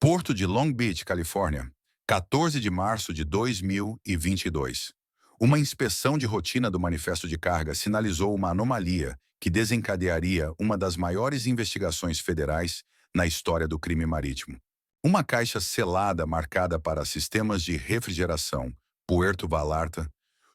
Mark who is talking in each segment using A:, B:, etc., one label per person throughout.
A: Porto de Long Beach, Califórnia, 14 de março de 2022. Uma inspeção de rotina do manifesto de carga sinalizou uma anomalia que desencadearia uma das maiores investigações federais na história do crime marítimo. Uma caixa selada marcada para sistemas de refrigeração, Puerto Vallarta,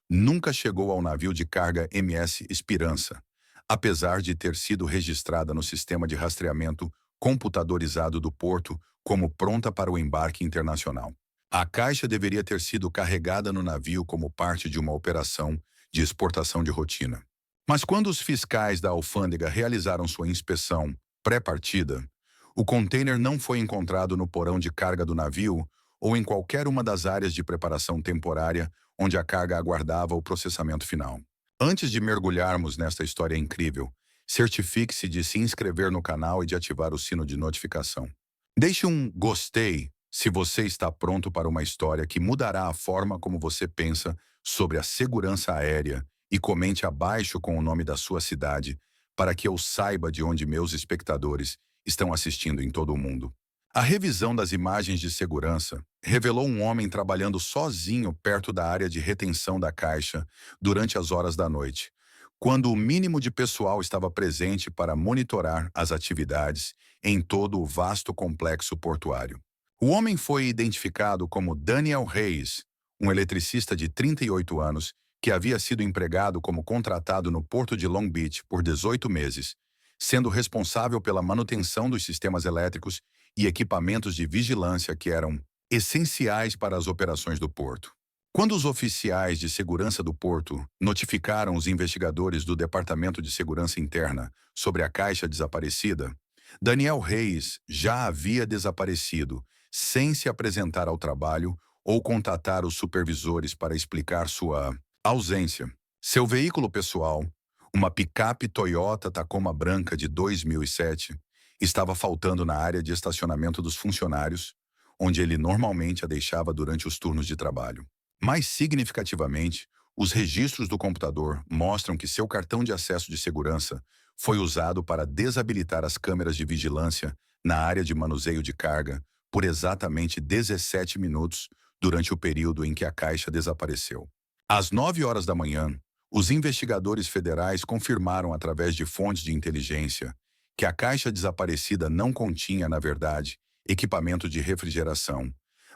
A: nunca chegou ao navio de carga MS Esperança, apesar de ter sido registrada no sistema de rastreamento computadorizado do porto como pronta para o embarque internacional. A caixa deveria ter sido carregada no navio como parte de uma operação de exportação de rotina. Mas quando os fiscais da alfândega realizaram sua inspeção pré-partida, o container não foi encontrado no porão de carga do navio ou em qualquer uma das áreas de preparação temporária onde a carga aguardava o processamento final. Antes de mergulharmos nesta história incrível, certifique-se de se inscrever no canal e de ativar o sino de notificação. Deixe um gostei se você está pronto para uma história que mudará a forma como você pensa sobre a segurança aérea e comente abaixo com o nome da sua cidade para que eu saiba de onde meus espectadores estão assistindo em todo o mundo. A revisão das imagens de segurança revelou um homem trabalhando sozinho perto da área de retenção da caixa durante as horas da noite, quando o mínimo de pessoal estava presente para monitorar as atividades em todo o vasto complexo portuário. O homem foi identificado como Daniel Reis, um eletricista de 38 anos que havia sido empregado como contratado no Porto de Long Beach por 18 meses, sendo responsável pela manutenção dos sistemas elétricos e equipamentos de vigilância que eram essenciais para as operações do porto. Quando os oficiais de segurança do porto notificaram os investigadores do Departamento de Segurança Interna sobre a caixa desaparecida, Daniel Reis já havia desaparecido, sem se apresentar ao trabalho ou contatar os supervisores para explicar sua ausência. Seu veículo pessoal, uma picape Toyota Tacoma branca de 2007, estava faltando na área de estacionamento dos funcionários, onde ele normalmente a deixava durante os turnos de trabalho. Mais significativamente, os registros do computador mostram que seu cartão de acesso de segurança foi usado para desabilitar as câmeras de vigilância na área de manuseio de carga por exatamente 17 minutos durante o período em que a caixa desapareceu. Às 9 horas da manhã, os investigadores federais confirmaram através de fontes de inteligência que a caixa desaparecida não continha, na verdade, equipamento de refrigeração,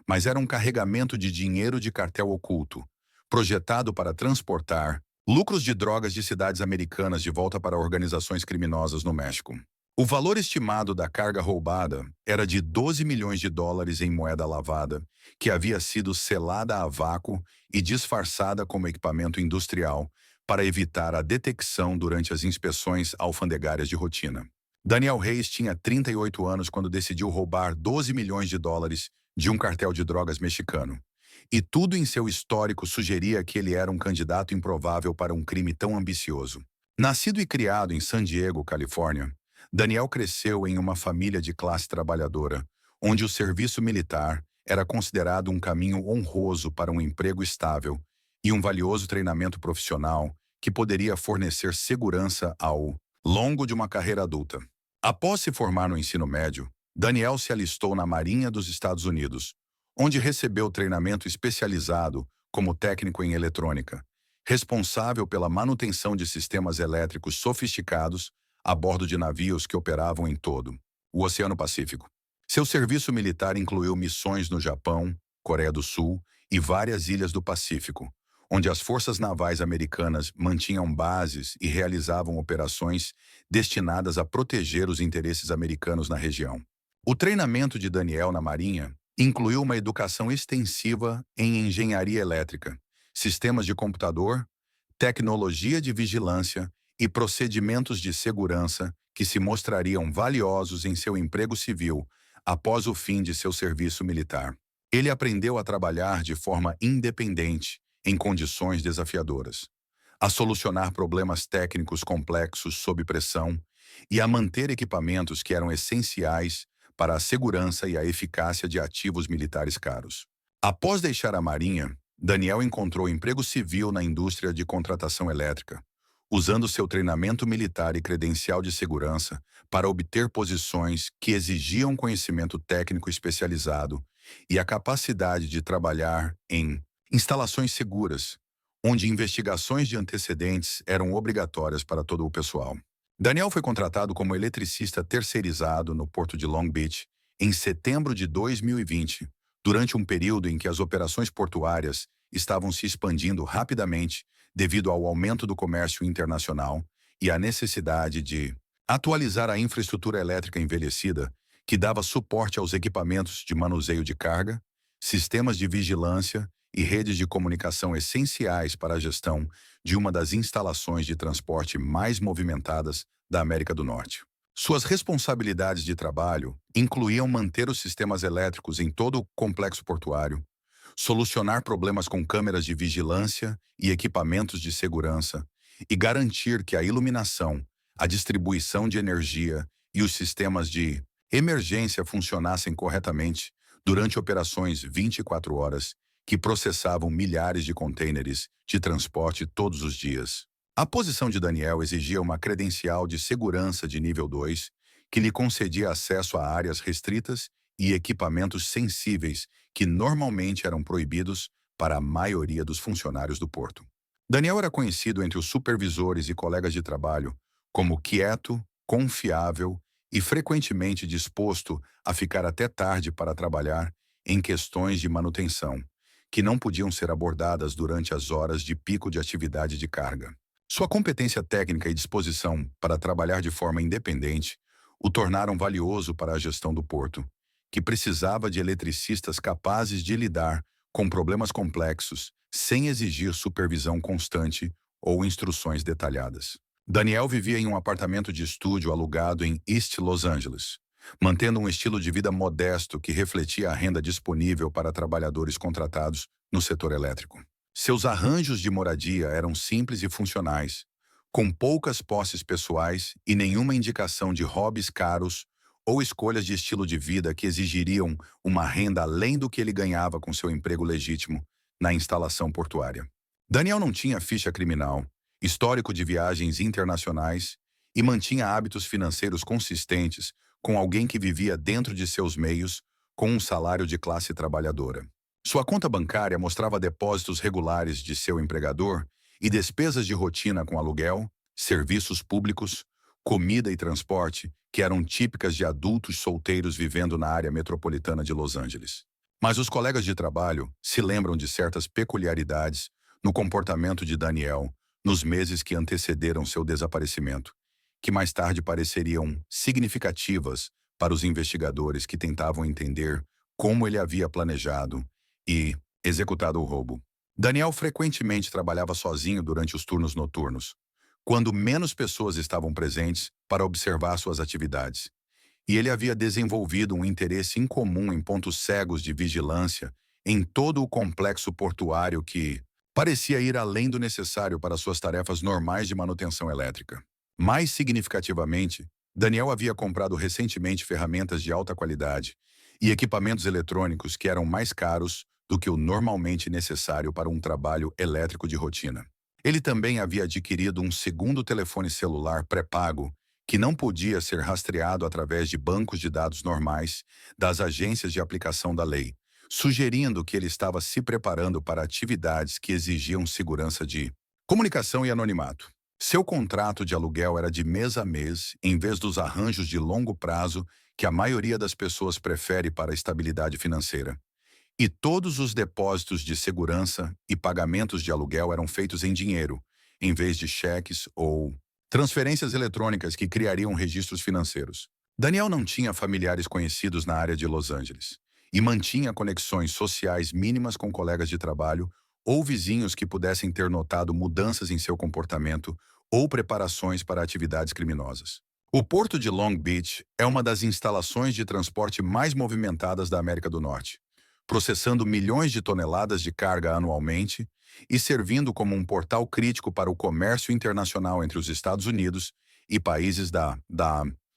A: mas era um carregamento de dinheiro de cartel oculto, projetado para transportar lucros de drogas de cidades americanas de volta para organizações criminosas no México. O valor estimado da carga roubada era de 12 milhões de dólares em moeda lavada, que havia sido selada a vácuo e disfarçada como equipamento industrial para evitar a detecção durante as inspeções alfandegárias de rotina. Daniel Reis tinha 38 anos quando decidiu roubar 12 milhões de dólares de um cartel de drogas mexicano. E tudo em seu histórico sugeria que ele era um candidato improvável para um crime tão ambicioso. Nascido e criado em San Diego, Califórnia, Daniel cresceu em uma família de classe trabalhadora, onde o serviço militar era considerado um caminho honroso para um emprego estável e um valioso treinamento profissional que poderia fornecer segurança ao longo de uma carreira adulta. Após se formar no ensino médio, Daniel se alistou na Marinha dos Estados Unidos, onde recebeu treinamento especializado como técnico em eletrônica, responsável pela manutenção de sistemas elétricos sofisticados a bordo de navios que operavam em todo o Oceano Pacífico. Seu serviço militar incluiu missões no Japão, Coreia do Sul e várias ilhas do Pacífico, onde as forças navais americanas mantinham bases e realizavam operações destinadas a proteger os interesses americanos na região. O treinamento de Daniel na Marinha incluiu uma educação extensiva em engenharia elétrica, sistemas de computador, tecnologia de vigilância e procedimentos de segurança que se mostrariam valiosos em seu emprego civil após o fim de seu serviço militar. Ele aprendeu a trabalhar de forma independente em condições desafiadoras, a solucionar problemas técnicos complexos sob pressão e a manter equipamentos que eram essenciais para a segurança e a eficácia de ativos militares caros. Após deixar a Marinha, Daniel encontrou emprego civil na indústria de contratação elétrica, usando seu treinamento militar e credencial de segurança para obter posições que exigiam conhecimento técnico especializado e a capacidade de trabalhar em instalações seguras, onde investigações de antecedentes eram obrigatórias para todo o pessoal. Daniel foi contratado como eletricista terceirizado no porto de Long Beach em setembro de 2020, durante um período em que as operações portuárias estavam se expandindo rapidamente devido ao aumento do comércio internacional e à necessidade de atualizar a infraestrutura elétrica envelhecida que dava suporte aos equipamentos de manuseio de carga, sistemas de vigilância e redes de comunicação essenciais para a gestão de uma das instalações de transporte mais movimentadas da América do Norte. Suas responsabilidades de trabalho incluíam manter os sistemas elétricos em todo o complexo portuário, solucionar problemas com câmeras de vigilância e equipamentos de segurança e garantir que a iluminação, a distribuição de energia e os sistemas de emergência funcionassem corretamente durante operações 24 horas que processavam milhares de contêineres de transporte todos os dias. A posição de Daniel exigia uma credencial de segurança de nível 2, que lhe concedia acesso a áreas restritas e equipamentos sensíveis que normalmente eram proibidos para a maioria dos funcionários do porto. Daniel era conhecido entre os supervisores e colegas de trabalho como quieto, confiável e frequentemente disposto a ficar até tarde para trabalhar em questões de manutenção, que não podiam ser abordadas durante as horas de pico de atividade de carga. Sua competência técnica e disposição para trabalhar de forma independente o tornaram valioso para a gestão do porto, que precisava de eletricistas capazes de lidar com problemas complexos sem exigir supervisão constante ou instruções detalhadas. Daniel vivia em um apartamento de estúdio alugado em East Los Angeles, mantendo um estilo de vida modesto que refletia a renda disponível para trabalhadores contratados no setor elétrico. Seus arranjos de moradia eram simples e funcionais, com poucas posses pessoais e nenhuma indicação de hobbies caros ou escolhas de estilo de vida que exigiriam uma renda além do que ele ganhava com seu emprego legítimo na instalação portuária. Daniel não tinha ficha criminal, histórico de viagens internacionais e mantinha hábitos financeiros consistentes com alguém que vivia dentro de seus meios com um salário de classe trabalhadora. Sua conta bancária mostrava depósitos regulares de seu empregador e despesas de rotina com aluguel, serviços públicos, comida e transporte, que eram típicas de adultos solteiros vivendo na área metropolitana de Los Angeles. Mas os colegas de trabalho se lembram de certas peculiaridades no comportamento de Daniel nos meses que antecederam seu desaparecimento, que mais tarde pareceriam significativas para os investigadores que tentavam entender como ele havia planejado e executado o roubo. Daniel frequentemente trabalhava sozinho durante os turnos noturnos, quando menos pessoas estavam presentes para observar suas atividades, e ele havia desenvolvido um interesse incomum em pontos cegos de vigilância em todo o complexo portuário que parecia ir além do necessário para suas tarefas normais de manutenção elétrica. Mais significativamente, Daniel havia comprado recentemente ferramentas de alta qualidade e equipamentos eletrônicos que eram mais caros do que o normalmente necessário para um trabalho elétrico de rotina. Ele também havia adquirido um segundo telefone celular pré-pago que não podia ser rastreado através de bancos de dados normais das agências de aplicação da lei, sugerindo que ele estava se preparando para atividades que exigiam segurança de comunicação e anonimato. Seu contrato de aluguel era de mês a mês, em vez dos arranjos de longo prazo que a maioria das pessoas prefere para a estabilidade financeira. E todos os depósitos de segurança e pagamentos de aluguel eram feitos em dinheiro, em vez de cheques ou transferências eletrônicas que criariam registros financeiros. Daniel não tinha familiares conhecidos na área de Los Angeles e mantinha conexões sociais mínimas com colegas de trabalho ou vizinhos que pudessem ter notado mudanças em seu comportamento ou preparações para atividades criminosas. O Porto de Long Beach é uma das instalações de transporte mais movimentadas da América do Norte, processando milhões de toneladas de carga anualmente e servindo como um portal crítico para o comércio internacional entre os Estados Unidos e países da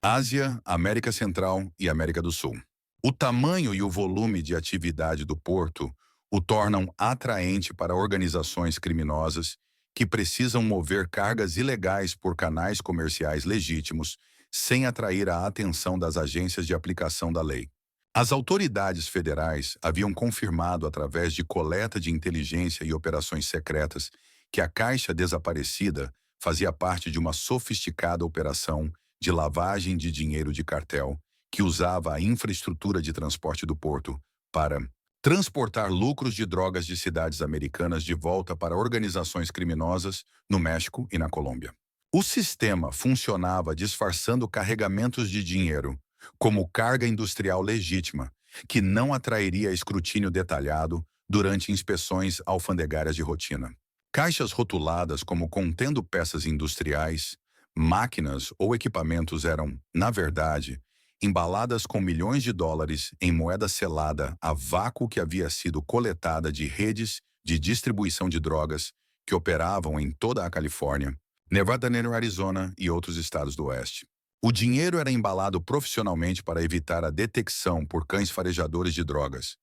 A: Ásia, América Central e América do Sul. O tamanho e o volume de atividade do porto o tornam atraente para organizações criminosas que precisam mover cargas ilegais por canais comerciais legítimos, sem atrair a atenção das agências de aplicação da lei. As autoridades federais haviam confirmado, através de coleta de inteligência e operações secretas, que a caixa desaparecida fazia parte de uma sofisticada operação de lavagem de dinheiro de cartel que usava a infraestrutura de transporte do porto para transportar lucros de drogas de cidades americanas de volta para organizações criminosas no México e na Colômbia. O sistema funcionava disfarçando carregamentos de dinheiro como carga industrial legítima, que não atrairia escrutínio detalhado durante inspeções alfandegárias de rotina. Caixas rotuladas como contendo peças industriais, máquinas ou equipamentos eram, na verdade, embaladas com milhões de dólares em moeda selada a vácuo que havia sido coletada de redes de distribuição de drogas que operavam em toda a Califórnia, Nevada, Arizona e outros estados do oeste. O dinheiro era embalado profissionalmente para evitar a detecção por cães farejadores de drogas,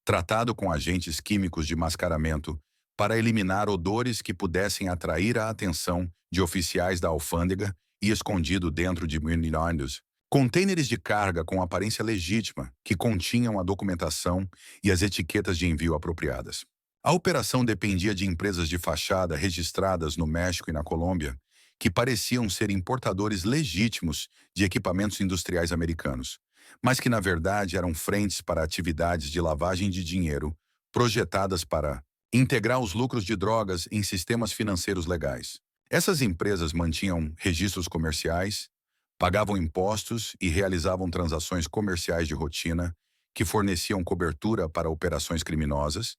A: tratado com agentes químicos de mascaramento para eliminar odores que pudessem atrair a atenção de oficiais da alfândega e escondido dentro de milhões contêineres de carga com aparência legítima que continham a documentação e as etiquetas de envio apropriadas. A operação dependia de empresas de fachada registradas no México e na Colômbia, que pareciam ser importadores legítimos de equipamentos industriais americanos, mas que na verdade eram frentes para atividades de lavagem de dinheiro projetadas para integrar os lucros de drogas em sistemas financeiros legais. Essas empresas mantinham registros comerciais, pagavam impostos e realizavam transações comerciais de rotina que forneciam cobertura para operações criminosas,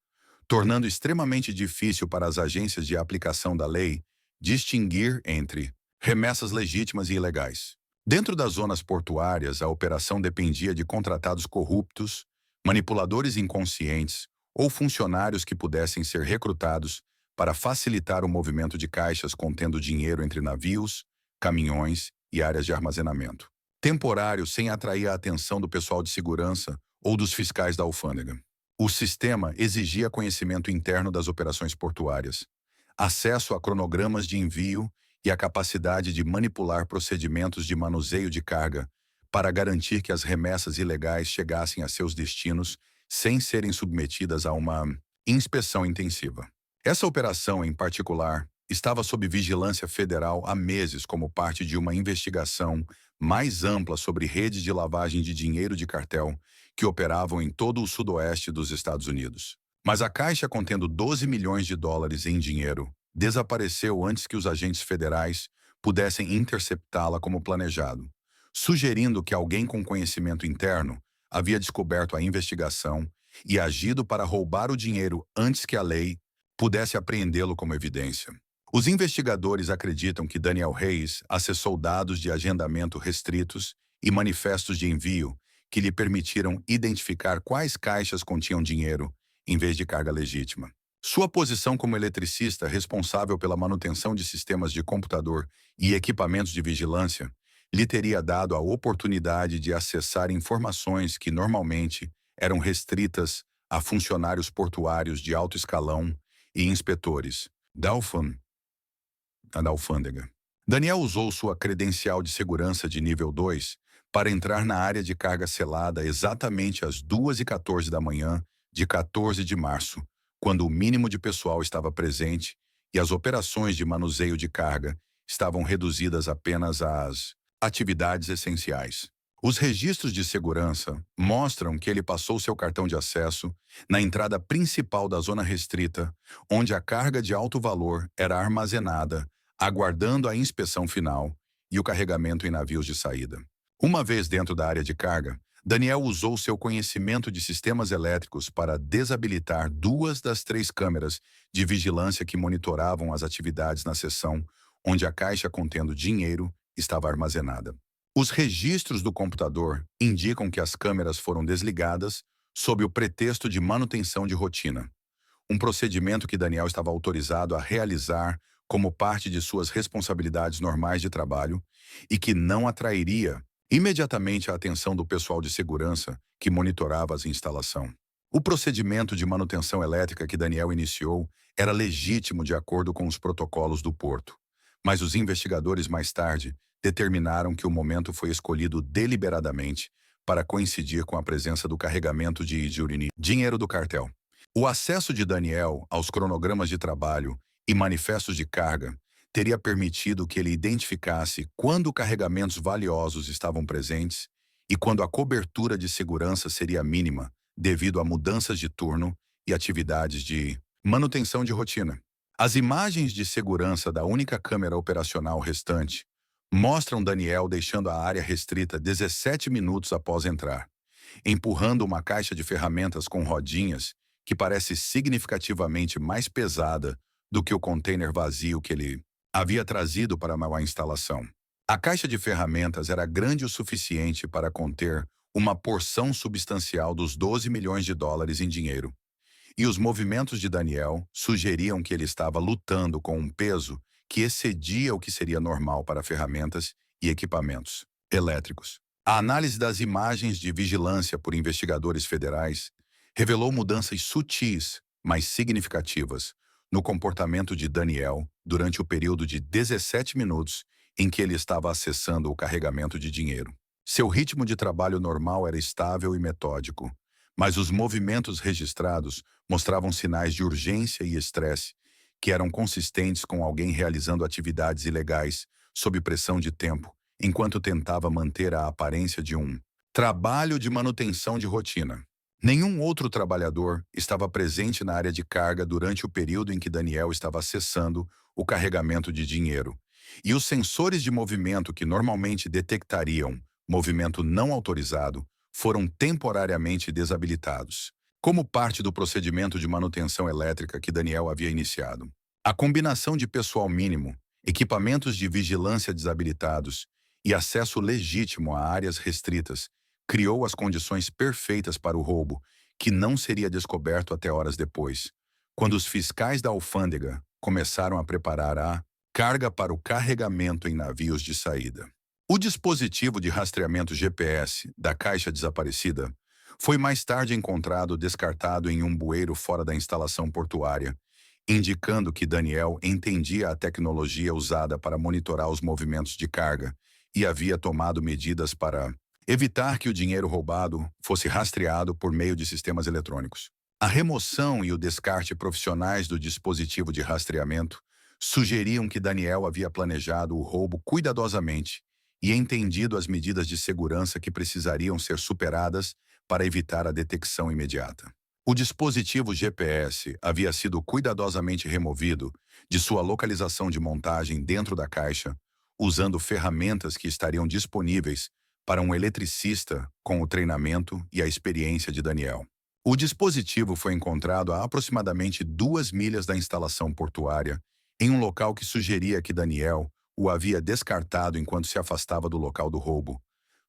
A: tornando extremamente difícil para as agências de aplicação da lei distinguir entre remessas legítimas e ilegais. Dentro das zonas portuárias, a operação dependia de contratados corruptos, manipuladores inconscientes ou funcionários que pudessem ser recrutados para facilitar o movimento de caixas contendo dinheiro entre navios, caminhões e áreas de armazenamento. Temporário sem atrair a atenção do pessoal de segurança ou dos fiscais da alfândega. O sistema exigia conhecimento interno das operações portuárias, acesso a cronogramas de envio e a capacidade de manipular procedimentos de manuseio de carga para garantir que as remessas ilegais chegassem a seus destinos sem serem submetidas a uma inspeção intensiva. Essa operação, em particular, estava sob vigilância federal há meses como parte de uma investigação mais ampla sobre redes de lavagem de dinheiro de cartel que operavam em todo o sudoeste dos Estados Unidos. Mas a caixa contendo 12 milhões de dólares em dinheiro desapareceu antes que os agentes federais pudessem interceptá-la como planejado, sugerindo que alguém com conhecimento interno havia descoberto a investigação e agido para roubar o dinheiro antes que a lei pudesse apreendê-lo como evidência. Os investigadores acreditam que Daniel Reyes acessou dados de agendamento restritos e manifestos de envio que lhe permitiram identificar quais caixas continham dinheiro em vez de carga legítima. Sua posição como eletricista responsável pela manutenção de sistemas de computador e equipamentos de vigilância lhe teria dado a oportunidade de acessar informações que normalmente eram restritas a funcionários portuários de alto escalão e inspetores da alfândega. Daniel usou sua credencial de segurança de nível 2 para entrar na área de carga selada exatamente às 2h14 da manhã de 14 de março, quando o mínimo de pessoal estava presente e as operações de manuseio de carga estavam reduzidas apenas às atividades essenciais. Os registros de segurança mostram que ele passou seu cartão de acesso na entrada principal da zona restrita, onde a carga de alto valor era armazenada, aguardando a inspeção final e o carregamento em navios de saída. Uma vez dentro da área de carga, Daniel usou seu conhecimento de sistemas elétricos para desabilitar 2 das 3 câmeras de vigilância que monitoravam as atividades na seção onde a caixa contendo dinheiro estava armazenada. Os registros do computador indicam que as câmeras foram desligadas sob o pretexto de manutenção de rotina, um procedimento que Daniel estava autorizado a realizar como parte de suas responsabilidades normais de trabalho e que não atrairia imediatamente a atenção do pessoal de segurança que monitorava a instalação. O procedimento de manutenção elétrica que Daniel iniciou era legítimo de acordo com os protocolos do porto, mas os investigadores mais tarde determinaram que o momento foi escolhido deliberadamente para coincidir com a presença do carregamento de dinheiro do cartel. O acesso de Daniel aos cronogramas de trabalho e manifestos de carga teria permitido que ele identificasse quando carregamentos valiosos estavam presentes e quando a cobertura de segurança seria mínima, devido a mudanças de turno e atividades de manutenção de rotina. As imagens de segurança da única câmera operacional restante mostram Daniel deixando a área restrita 17 minutos após entrar, empurrando uma caixa de ferramentas com rodinhas que parece significativamente mais pesada do que o container vazio que ele havia trazido para a instalação. A caixa de ferramentas era grande o suficiente para conter uma porção substancial dos 12 milhões de dólares em dinheiro, e os movimentos de Daniel sugeriam que ele estava lutando com um peso que excedia o que seria normal para ferramentas e equipamentos elétricos. A análise das imagens de vigilância por investigadores federais revelou mudanças sutis, mas significativas, no comportamento de Daniel durante o período de 17 minutos em que ele estava acessando o carregamento de dinheiro. Seu ritmo de trabalho normal era estável e metódico, mas os movimentos registrados mostravam sinais de urgência e estresse que eram consistentes com alguém realizando atividades ilegais sob pressão de tempo, enquanto tentava manter a aparência de um trabalho de manutenção de rotina. Nenhum outro trabalhador estava presente na área de carga durante o período em que Daniel estava acessando o carregamento de dinheiro, e os sensores de movimento que normalmente detectariam movimento não autorizado foram temporariamente desabilitados, como parte do procedimento de manutenção elétrica que Daniel havia iniciado. A combinação de pessoal mínimo, equipamentos de vigilância desabilitados e acesso legítimo a áreas restritas criou as condições perfeitas para o roubo, que não seria descoberto até horas depois, quando os fiscais da alfândega começaram a preparar a carga para o carregamento em navios de saída. O dispositivo de rastreamento GPS da caixa desaparecida foi mais tarde encontrado descartado em um bueiro fora da instalação portuária, indicando que Daniel entendia a tecnologia usada para monitorar os movimentos de carga e havia tomado medidas para evitar que o dinheiro roubado fosse rastreado por meio de sistemas eletrônicos. A remoção e o descarte profissionais do dispositivo de rastreamento sugeriam que Daniel havia planejado o roubo cuidadosamente e entendido as medidas de segurança que precisariam ser superadas para evitar a detecção imediata. O dispositivo GPS havia sido cuidadosamente removido de sua localização de montagem dentro da caixa, usando ferramentas que estariam disponíveis para um eletricista com o treinamento e a experiência de Daniel. O dispositivo foi encontrado a aproximadamente 2 milhas da instalação portuária, em um local que sugeria que Daniel o havia descartado enquanto se afastava do local do roubo,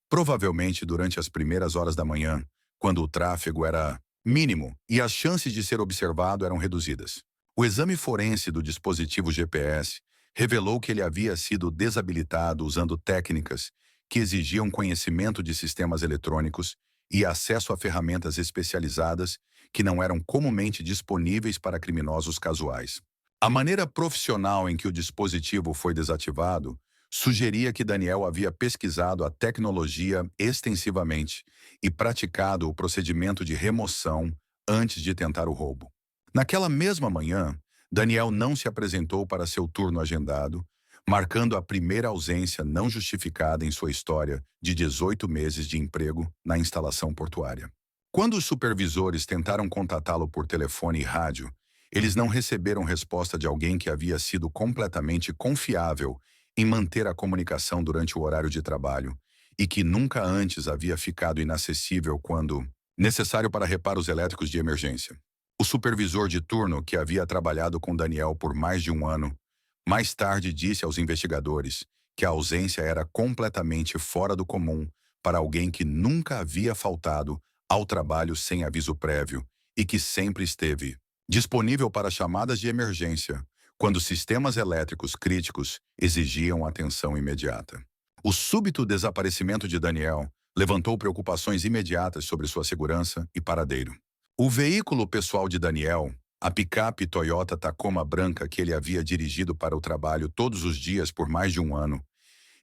A: provavelmente durante as primeiras horas da manhã, quando o tráfego era mínimo e as chances de ser observado eram reduzidas. O exame forense do dispositivo GPS revelou que ele havia sido desabilitado usando técnicas que exigiam conhecimento de sistemas eletrônicos e acesso a ferramentas especializadas que não eram comumente disponíveis para criminosos casuais. A maneira profissional em que o dispositivo foi desativado sugeria que Daniel havia pesquisado a tecnologia extensivamente e praticado o procedimento de remoção antes de tentar o roubo. Naquela mesma manhã, Daniel não se apresentou para seu turno agendado, marcando a primeira ausência não justificada em sua história de 18 meses de emprego na instalação portuária. Quando os supervisores tentaram contatá-lo por telefone e rádio, eles não receberam resposta de alguém que havia sido completamente confiável em manter a comunicação durante o horário de trabalho e que nunca antes havia ficado inacessível quando necessário para reparos elétricos de emergência. O supervisor de turno, que havia trabalhado com Daniel por mais de um ano, mais tarde disse aos investigadores que a ausência era completamente fora do comum para alguém que nunca havia faltado ao trabalho sem aviso prévio e que sempre esteve disponível para chamadas de emergência quando sistemas elétricos críticos exigiam atenção imediata. O súbito desaparecimento de Daniel levantou preocupações imediatas sobre sua segurança e paradeiro. O veículo pessoal de Daniel, a picape Toyota Tacoma branca que ele havia dirigido para o trabalho todos os dias por mais de um ano,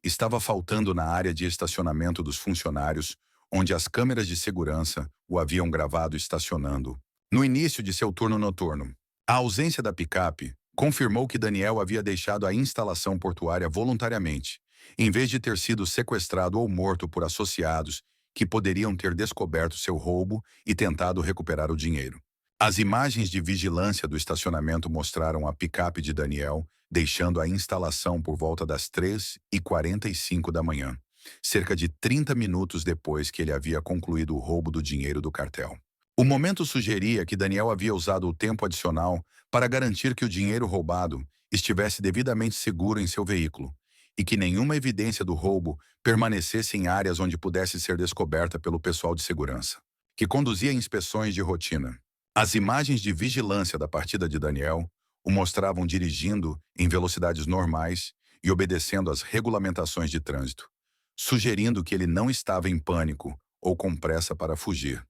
A: estava faltando na área de estacionamento dos funcionários, onde as câmeras de segurança o haviam gravado estacionando. No início de seu turno noturno, a ausência da picape confirmou que Daniel havia deixado a instalação portuária voluntariamente, em vez de ter sido sequestrado ou morto por associados que poderiam ter descoberto seu roubo e tentado recuperar o dinheiro. As imagens de vigilância do estacionamento mostraram a picape de Daniel deixando a instalação por volta das 3h45 da manhã, cerca de 30 minutos depois que ele havia concluído o roubo do dinheiro do cartel. O momento sugeria que Daniel havia usado o tempo adicional para garantir que o dinheiro roubado estivesse devidamente seguro em seu veículo e que nenhuma evidência do roubo permanecesse em áreas onde pudesse ser descoberta pelo pessoal de segurança, que conduzia inspeções de rotina. As imagens de vigilância da partida de Daniel o mostravam dirigindo em velocidades normais e obedecendo às regulamentações de trânsito, sugerindo que ele não estava em pânico ou com pressa para fugir,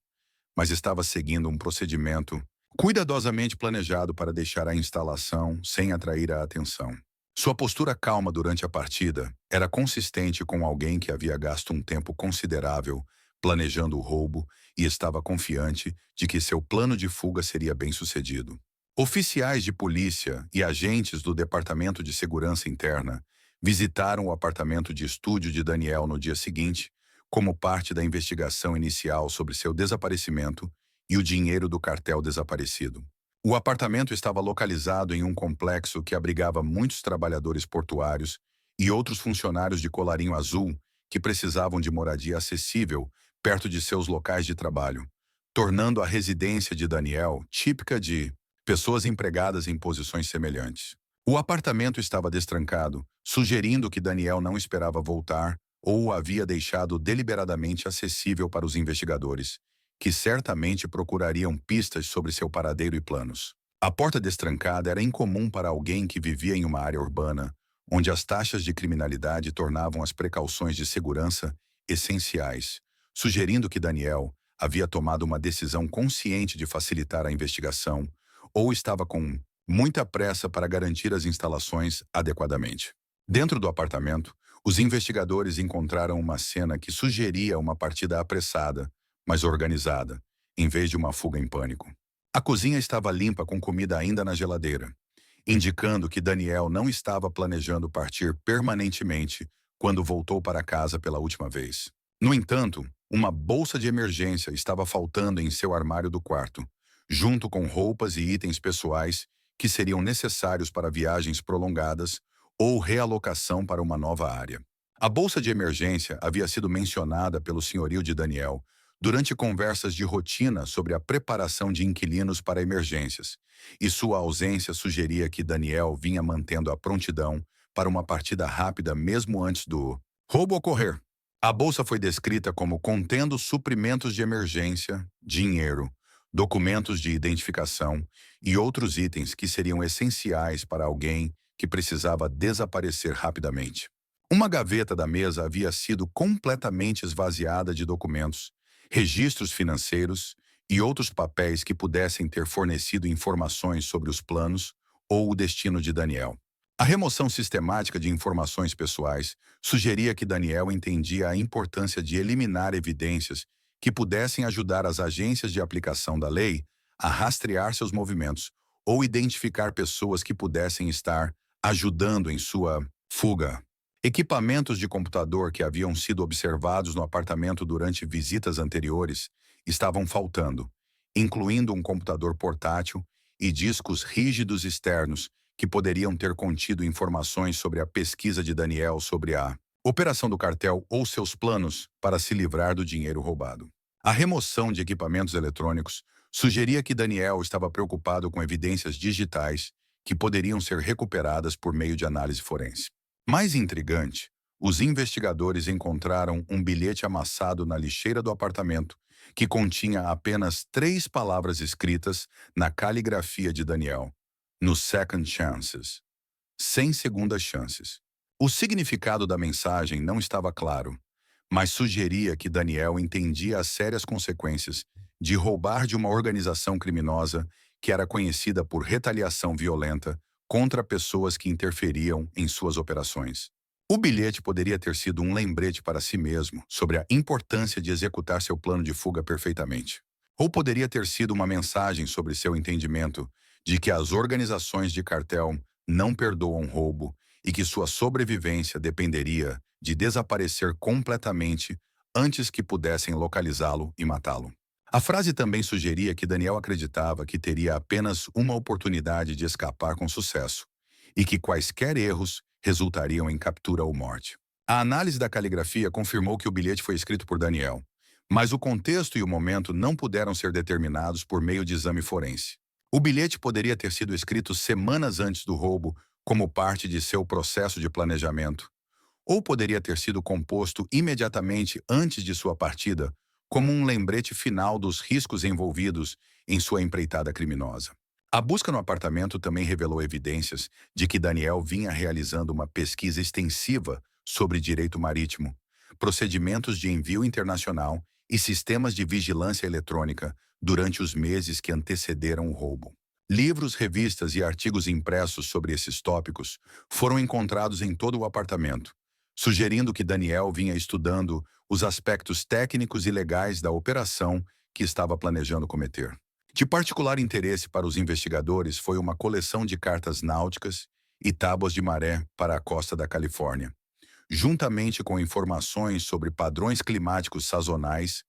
A: mas estava seguindo um procedimento cuidadosamente planejado para deixar a instalação sem atrair a atenção. Sua postura calma durante a partida era consistente com alguém que havia gasto um tempo considerável planejando o roubo e estava confiante de que seu plano de fuga seria bem-sucedido. Oficiais de polícia e agentes do Departamento de Segurança Interna visitaram o apartamento de estúdio de Daniel no dia seguinte, como parte da investigação inicial sobre seu desaparecimento e o dinheiro do cartel desaparecido. O apartamento estava localizado em um complexo que abrigava muitos trabalhadores portuários e outros funcionários de colarinho azul que precisavam de moradia acessível perto de seus locais de trabalho, tornando a residência de Daniel típica de pessoas empregadas em posições semelhantes. O apartamento estava destrancado, sugerindo que Daniel não esperava voltar ou o havia deixado deliberadamente acessível para os investigadores, que certamente procurariam pistas sobre seu paradeiro e planos. A porta destrancada era incomum para alguém que vivia em uma área urbana, onde as taxas de criminalidade tornavam as precauções de segurança essenciais, sugerindo que Daniel havia tomado uma decisão consciente de facilitar a investigação ou estava com muita pressa para garantir as instalações adequadamente. Dentro do apartamento, os investigadores encontraram uma cena que sugeria uma partida apressada, mas organizada, em vez de uma fuga em pânico. A cozinha estava limpa com comida ainda na geladeira, indicando que Daniel não estava planejando partir permanentemente quando voltou para casa pela última vez. No entanto, uma bolsa de emergência estava faltando em seu armário do quarto, junto com roupas e itens pessoais que seriam necessários para viagens prolongadas ou realocação para uma nova área. A bolsa de emergência havia sido mencionada pelo senhorio de Daniel durante conversas de rotina sobre a preparação de inquilinos para emergências, e sua ausência sugeria que Daniel vinha mantendo a prontidão para uma partida rápida mesmo antes do roubo ocorrer. A bolsa foi descrita como contendo suprimentos de emergência, dinheiro, documentos de identificação e outros itens que seriam essenciais para alguém que precisava desaparecer rapidamente. Uma gaveta da mesa havia sido completamente esvaziada de documentos, registros financeiros e outros papéis que pudessem ter fornecido informações sobre os planos ou o destino de Daniel. A remoção sistemática de informações pessoais sugeria que Daniel entendia a importância de eliminar evidências que pudessem ajudar as agências de aplicação da lei a rastrear seus movimentos ou identificar pessoas que pudessem estar ajudando em sua fuga. Equipamentos de computador que haviam sido observados no apartamento durante visitas anteriores estavam faltando, incluindo um computador portátil e discos rígidos externos que poderiam ter contido informações sobre a pesquisa de Daniel sobre a operação do cartel ou seus planos para se livrar do dinheiro roubado. A remoção de equipamentos eletrônicos sugeria que Daniel estava preocupado com evidências digitais que poderiam ser recuperadas por meio de análise forense. Mais intrigante, os investigadores encontraram um bilhete amassado na lixeira do apartamento que continha apenas 3 palavras escritas na caligrafia de Daniel: no second chances, sem segundas chances. O significado da mensagem não estava claro, mas sugeria que Daniel entendia as sérias consequências de roubar de uma organização criminosa que era conhecida por retaliação violenta contra pessoas que interferiam em suas operações. O bilhete poderia ter sido um lembrete para si mesmo sobre a importância de executar seu plano de fuga perfeitamente. Ou poderia ter sido uma mensagem sobre seu entendimento de que as organizações de cartel não perdoam roubo e que sua sobrevivência dependeria de desaparecer completamente antes que pudessem localizá-lo e matá-lo. A frase também sugeria que Daniel acreditava que teria apenas uma oportunidade de escapar com sucesso e que quaisquer erros resultariam em captura ou morte. A análise da caligrafia confirmou que o bilhete foi escrito por Daniel, mas o contexto e o momento não puderam ser determinados por meio de exame forense. O bilhete poderia ter sido escrito semanas antes do roubo, como parte de seu processo de planejamento, ou poderia ter sido composto imediatamente antes de sua partida, como um lembrete final dos riscos envolvidos em sua empreitada criminosa. A busca no apartamento também revelou evidências de que Daniel vinha realizando uma pesquisa extensiva sobre direito marítimo, procedimentos de envio internacional e sistemas de vigilância eletrônica durante os meses que antecederam o roubo. Livros, revistas e artigos impressos sobre esses tópicos foram encontrados em todo o apartamento, sugerindo que Daniel vinha estudando os aspectos técnicos e legais da operação que estava planejando cometer. De particular interesse para os investigadores foi uma coleção de cartas náuticas e tábuas de maré para a costa da Califórnia, juntamente com informações sobre padrões climáticos sazonais,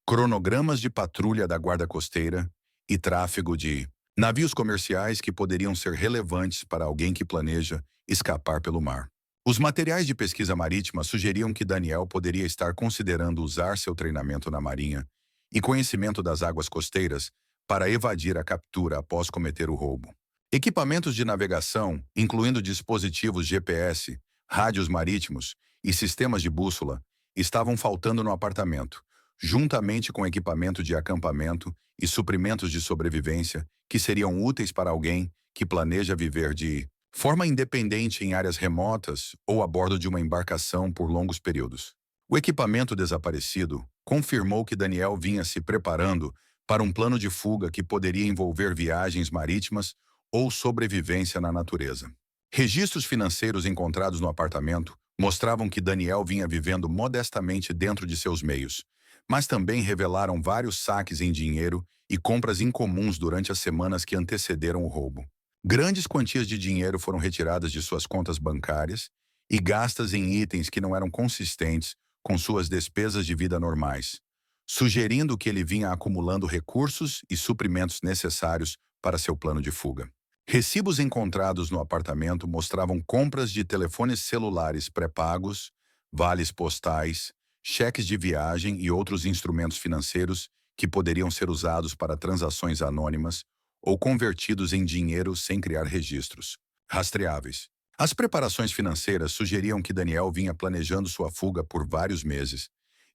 A: cronogramas de patrulha da Guarda Costeira e tráfego de navios comerciais que poderiam ser relevantes para alguém que planeja escapar pelo mar. Os materiais de pesquisa marítima sugeriam que Daniel poderia estar considerando usar seu treinamento na Marinha e conhecimento das águas costeiras para evadir a captura após cometer o roubo. Equipamentos de navegação, incluindo dispositivos GPS, rádios marítimos e sistemas de bússola, estavam faltando no apartamento, juntamente com equipamento de acampamento e suprimentos de sobrevivência que seriam úteis para alguém que planeja viver de forma independente em áreas remotas ou a bordo de uma embarcação por longos períodos. O equipamento desaparecido confirmou que Daniel vinha se preparando para um plano de fuga que poderia envolver viagens marítimas ou sobrevivência na natureza. Registros financeiros encontrados no apartamento mostravam que Daniel vinha vivendo modestamente dentro de seus meios, mas também revelaram vários saques em dinheiro e compras incomuns durante as semanas que antecederam o roubo. Grandes quantias de dinheiro foram retiradas de suas contas bancárias e gastas em itens que não eram consistentes com suas despesas de vida normais, sugerindo que ele vinha acumulando recursos e suprimentos necessários para seu plano de fuga. Recibos encontrados no apartamento mostravam compras de telefones celulares pré-pagos, vales postais, cheques de viagem e outros instrumentos financeiros que poderiam ser usados para transações anônimas ou convertidos em dinheiro sem criar registros rastreáveis. As preparações financeiras sugeriam que Daniel vinha planejando sua fuga por vários meses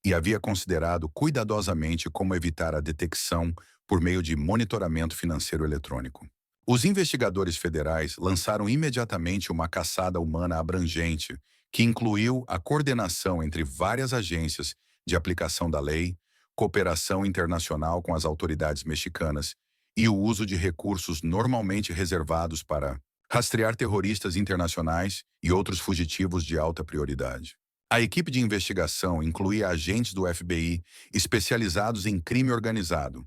A: e havia considerado cuidadosamente como evitar a detecção por meio de monitoramento financeiro eletrônico. Os investigadores federais lançaram imediatamente uma caçada humana abrangente que incluiu a coordenação entre várias agências de aplicação da lei, cooperação internacional com as autoridades mexicanas e o uso de recursos normalmente reservados para rastrear terroristas internacionais e outros fugitivos de alta prioridade. A equipe de investigação incluía agentes do FBI especializados em crime organizado,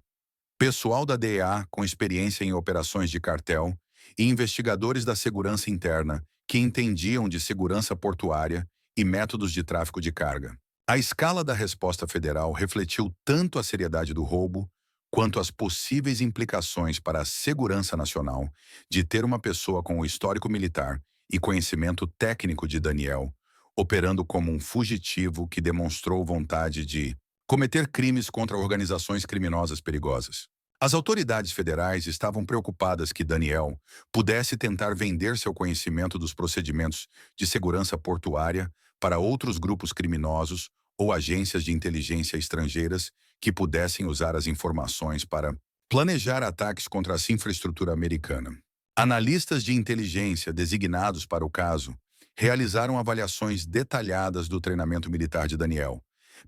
A: pessoal da DEA com experiência em operações de cartel e investigadores da segurança interna que entendiam de segurança portuária e métodos de tráfico de carga. A escala da resposta federal refletiu tanto a seriedade do roubo quanto as possíveis implicações para a segurança nacional de ter uma pessoa com o histórico militar e conhecimento técnico de Daniel, operando como um fugitivo que demonstrou vontade de cometer crimes contra organizações criminosas perigosas. As autoridades federais estavam preocupadas que Daniel pudesse tentar vender seu conhecimento dos procedimentos de segurança portuária para outros grupos criminosos ou agências de inteligência estrangeiras que pudessem usar as informações para planejar ataques contra essa infraestrutura americana. Analistas de inteligência designados para o caso realizaram avaliações detalhadas do treinamento militar de Daniel,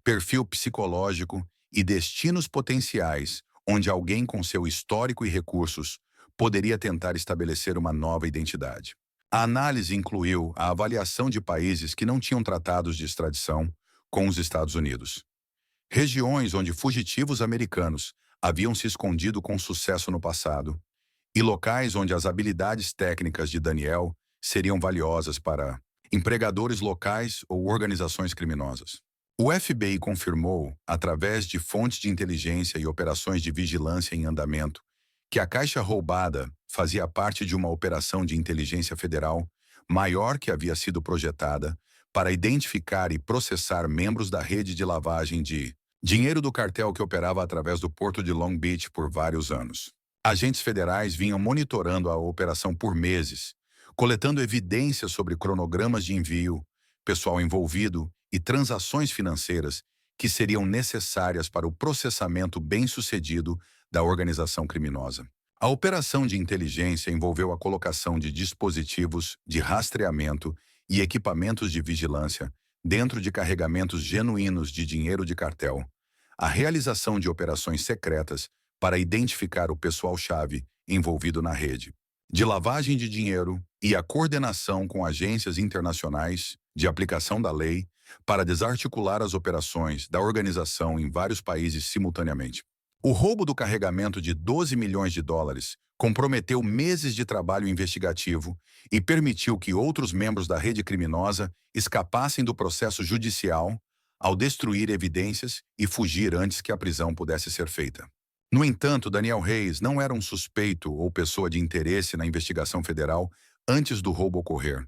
A: perfil psicológico e destinos potenciais onde alguém com seu histórico e recursos poderia tentar estabelecer uma nova identidade. A análise incluiu a avaliação de países que não tinham tratados de extradição com os Estados Unidos, regiões onde fugitivos americanos haviam se escondido com sucesso no passado, e locais onde as habilidades técnicas de Daniel seriam valiosas para empregadores locais ou organizações criminosas. O FBI confirmou, através de fontes de inteligência e operações de vigilância em andamento, que a caixa roubada fazia parte de uma operação de inteligência federal maior que havia sido projetada para identificar e processar membros da rede de lavagem de dinheiro do cartel que operava através do porto de Long Beach por vários anos. Agentes federais vinham monitorando a operação por meses, coletando evidências sobre cronogramas de envio, pessoal envolvido e transações financeiras que seriam necessárias para o processamento bem-sucedido da organização criminosa. A operação de inteligência envolveu a colocação de dispositivos de rastreamento e equipamentos de vigilância dentro de carregamentos genuínos de dinheiro de cartel, a realização de operações secretas para identificar o pessoal-chave envolvido na rede, de lavagem de dinheiro e a coordenação com agências internacionais de aplicação da lei para desarticular as operações da organização em vários países simultaneamente. O roubo do carregamento de 12 milhões de dólares comprometeu meses de trabalho investigativo e permitiu que outros membros da rede criminosa escapassem do processo judicial ao destruir evidências e fugir antes que a prisão pudesse ser feita. No entanto, Daniel Reis não era um suspeito ou pessoa de interesse na investigação federal antes do roubo ocorrer,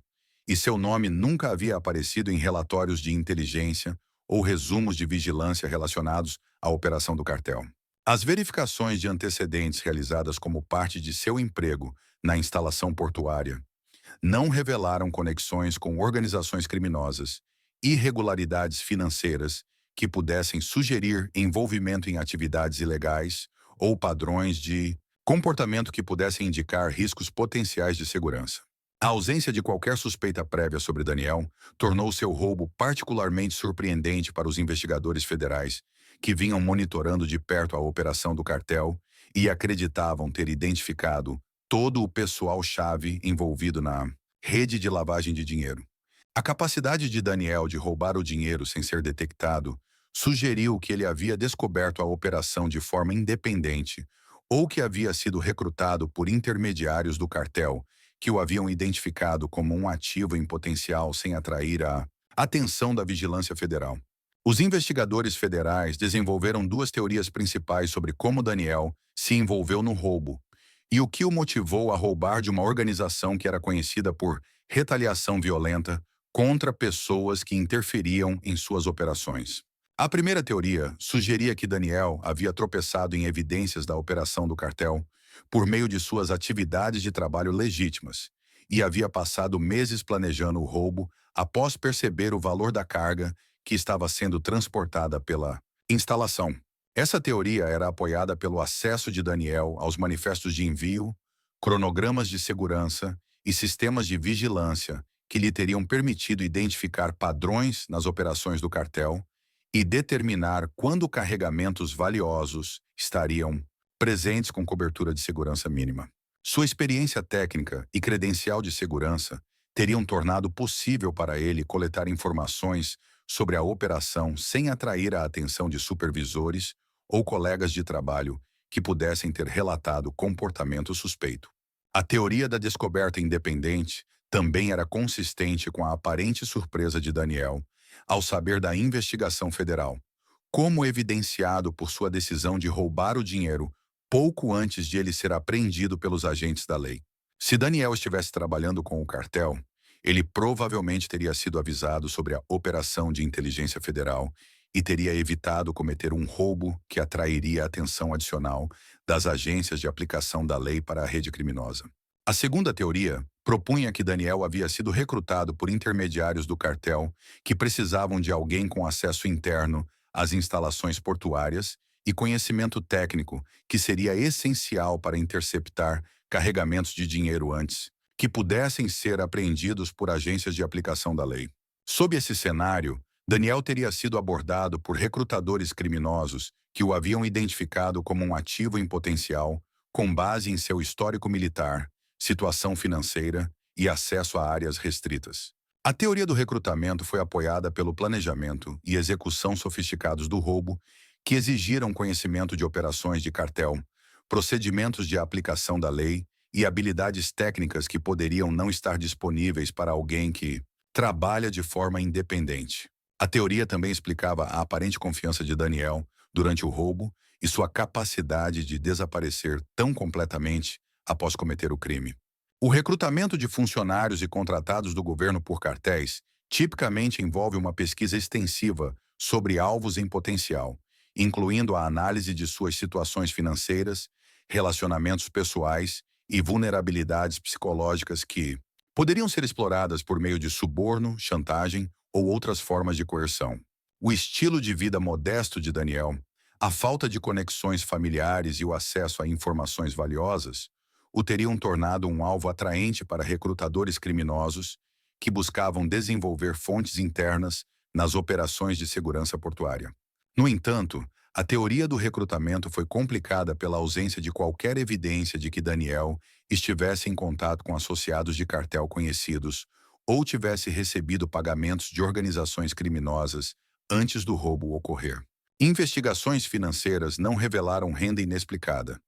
A: e seu nome nunca havia aparecido em relatórios de inteligência ou resumos de vigilância relacionados à operação do cartel. As verificações de antecedentes realizadas como parte de seu emprego na instalação portuária não revelaram conexões com organizações criminosas, irregularidades financeiras que pudessem sugerir envolvimento em atividades ilegais ou padrões de comportamento que pudessem indicar riscos potenciais de segurança. A ausência de qualquer suspeita prévia sobre Daniel tornou seu roubo particularmente surpreendente para os investigadores federais, que vinham monitorando de perto a operação do cartel e acreditavam ter identificado todo o pessoal-chave envolvido na rede de lavagem de dinheiro. A capacidade de Daniel de roubar o dinheiro sem ser detectado sugeriu que ele havia descoberto a operação de forma independente ou que havia sido recrutado por intermediários do cartel que o haviam identificado como um ativo em potencial sem atrair a atenção da vigilância federal. Os investigadores federais desenvolveram duas teorias principais sobre como Daniel se envolveu no roubo e o que o motivou a roubar de uma organização que era conhecida por retaliação violenta contra pessoas que interferiam em suas operações. A primeira teoria sugeria que Daniel havia tropeçado em evidências da operação do cartel por meio de suas atividades de trabalho legítimas e havia passado meses planejando o roubo após perceber o valor da carga que estava sendo transportada pela instalação. Essa teoria era apoiada pelo acesso de Daniel aos manifestos de envio, cronogramas de segurança e sistemas de vigilância que lhe teriam permitido identificar padrões nas operações do cartel e determinar quando carregamentos valiosos estariam presentes com cobertura de segurança mínima. Sua experiência técnica e credencial de segurança teriam tornado possível para ele coletar informações sobre a operação sem atrair a atenção de supervisores ou colegas de trabalho que pudessem ter relatado comportamento suspeito. A teoria da descoberta independente também era consistente com a aparente surpresa de Daniel ao saber da investigação federal, como evidenciado por sua decisão de roubar o dinheiro pouco antes de ele ser apreendido pelos agentes da lei. Se Daniel estivesse trabalhando com o cartel, ele provavelmente teria sido avisado sobre a operação de inteligência federal e teria evitado cometer um roubo que atrairia a atenção adicional das agências de aplicação da lei para a rede criminosa. A segunda teoria propunha que Daniel havia sido recrutado por intermediários do cartel que precisavam de alguém com acesso interno às instalações portuárias e conhecimento técnico que seria essencial para interceptar carregamentos de dinheiro antes que pudessem ser apreendidos por agências de aplicação da lei. Sob esse cenário, Daniel teria sido abordado por recrutadores criminosos que o haviam identificado como um ativo em potencial com base em seu histórico militar, situação financeira e acesso a áreas restritas. A teoria do recrutamento foi apoiada pelo planejamento e execução sofisticados do roubo, que exigiram conhecimento de operações de cartel, procedimentos de aplicação da lei e habilidades técnicas que poderiam não estar disponíveis para alguém que trabalha de forma independente. A teoria também explicava a aparente confiança de Daniel durante o roubo e sua capacidade de desaparecer tão completamente após cometer o crime. O recrutamento de funcionários e contratados do governo por cartéis tipicamente envolve uma pesquisa extensiva sobre alvos em potencial, incluindo a análise de suas situações financeiras, relacionamentos pessoais e vulnerabilidades psicológicas que poderiam ser exploradas por meio de suborno, chantagem ou outras formas de coerção. O estilo de vida modesto de Daniel, a falta de conexões familiares e o acesso a informações valiosas o teriam tornado um alvo atraente para recrutadores criminosos que buscavam desenvolver fontes internas nas operações de segurança portuária. No entanto, a teoria do recrutamento foi complicada pela ausência de qualquer evidência de que Daniel estivesse em contato com associados de cartel conhecidos ou tivesse recebido pagamentos de organizações criminosas antes do roubo ocorrer. Investigações financeiras não revelaram renda inexplicada,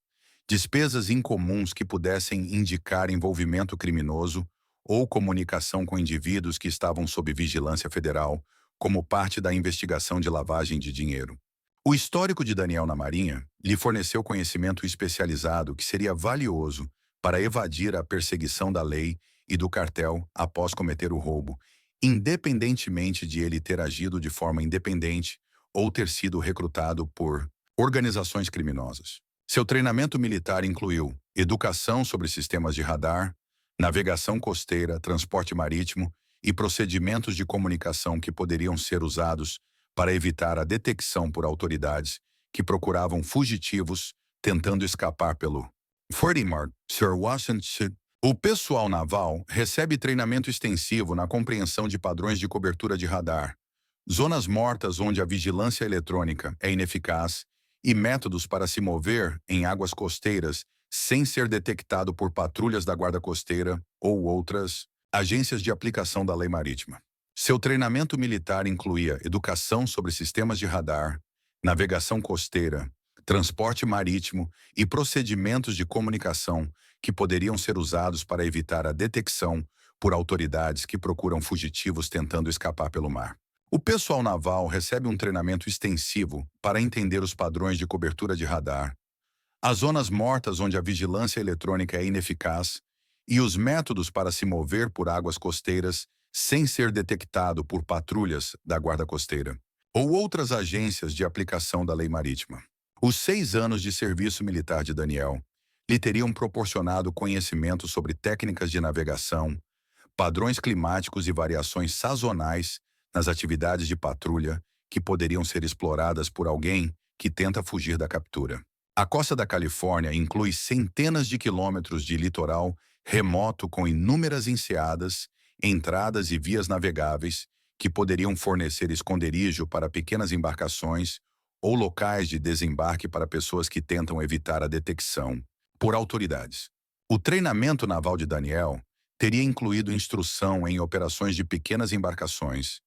A: despesas incomuns que pudessem indicar envolvimento criminoso ou comunicação com indivíduos que estavam sob vigilância federal, como parte da investigação de lavagem de dinheiro. O histórico de Daniel na Marinha lhe forneceu conhecimento especializado que seria valioso para evadir a perseguição da lei e do cartel após cometer o roubo, independentemente de ele ter agido de forma independente ou ter sido recrutado por organizações criminosas. Seu treinamento militar incluiu educação sobre sistemas de radar, navegação costeira, transporte marítimo e procedimentos de comunicação que poderiam ser usados para evitar a detecção por autoridades que procuravam fugitivos tentando escapar pelo Fordimart, Sir Washington. O pessoal naval recebe treinamento extensivo na compreensão de padrões de cobertura de radar, zonas mortas onde a vigilância eletrônica é ineficaz e métodos para se mover em águas costeiras sem ser detectado por patrulhas da Guarda Costeira ou outras agências de aplicação da lei marítima. Seu treinamento militar incluía educação sobre sistemas de radar, navegação costeira, transporte marítimo e procedimentos de comunicação que poderiam ser usados para evitar a detecção por autoridades que procuram fugitivos tentando escapar pelo mar. O pessoal naval recebe um treinamento extensivo para entender os padrões de cobertura de radar, as zonas mortas onde a vigilância eletrônica é ineficaz e os métodos para se mover por águas costeiras sem ser detectado por patrulhas da Guarda Costeira ou outras agências de aplicação da lei marítima. Os 6 anos de serviço militar de Daniel lhe teriam proporcionado conhecimento sobre técnicas de navegação, padrões climáticos e variações sazonais nas atividades de patrulha que poderiam ser exploradas por alguém que tenta fugir da captura. A costa da Califórnia inclui centenas de quilômetros de litoral remoto com inúmeras enseadas, entradas e vias navegáveis que poderiam fornecer esconderijo para pequenas embarcações ou locais de desembarque para pessoas que tentam evitar a detecção por autoridades. O treinamento naval de Daniel teria incluído instrução em operações de pequenas embarcações,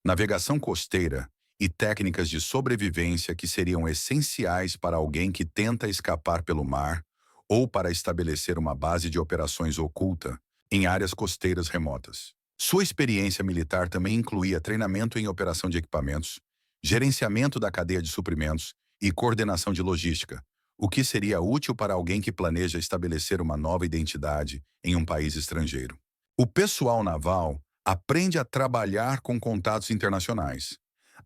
A: navegação costeira e técnicas de sobrevivência que seriam essenciais para alguém que tenta escapar pelo mar ou para estabelecer uma base de operações oculta em áreas costeiras remotas. Sua experiência militar também incluía treinamento em operação de equipamentos, gerenciamento da cadeia de suprimentos e coordenação de logística, o que seria útil para alguém que planeja estabelecer uma nova identidade em um país estrangeiro. O pessoal naval aprende a trabalhar com contatos internacionais,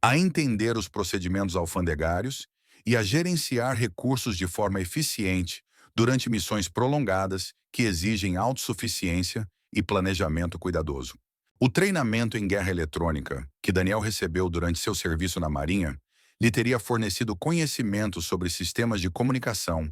A: a entender os procedimentos alfandegários e a gerenciar recursos de forma eficiente durante missões prolongadas que exigem autossuficiência e planejamento cuidadoso. O treinamento em guerra eletrônica que Daniel recebeu durante seu serviço na Marinha lhe teria fornecido conhecimento sobre sistemas de comunicação,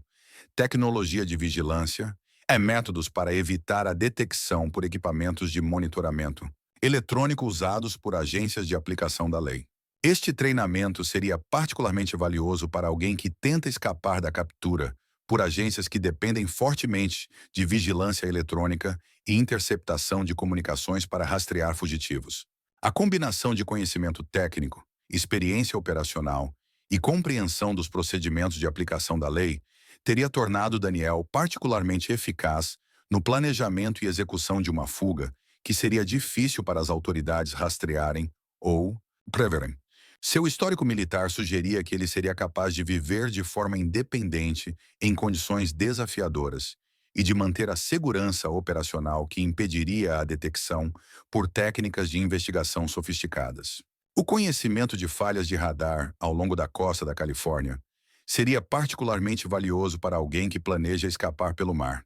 A: tecnologia de vigilância e métodos para evitar a detecção por equipamentos de monitoramento eletrônico usados por agências de aplicação da lei. Este treinamento seria particularmente valioso para alguém que tenta escapar da captura por agências que dependem fortemente de vigilância eletrônica e interceptação de comunicações para rastrear fugitivos. A combinação de conhecimento técnico, experiência operacional e compreensão dos procedimentos de aplicação da lei teria tornado Daniel particularmente eficaz no planejamento e execução de uma fuga que seria difícil para as autoridades rastrearem ou preverem. Seu histórico militar sugeria que ele seria capaz de viver de forma independente em condições desafiadoras e de manter a segurança operacional que impediria a detecção por técnicas de investigação sofisticadas. O conhecimento de falhas de radar ao longo da costa da Califórnia seria particularmente valioso para alguém que planeja escapar pelo mar,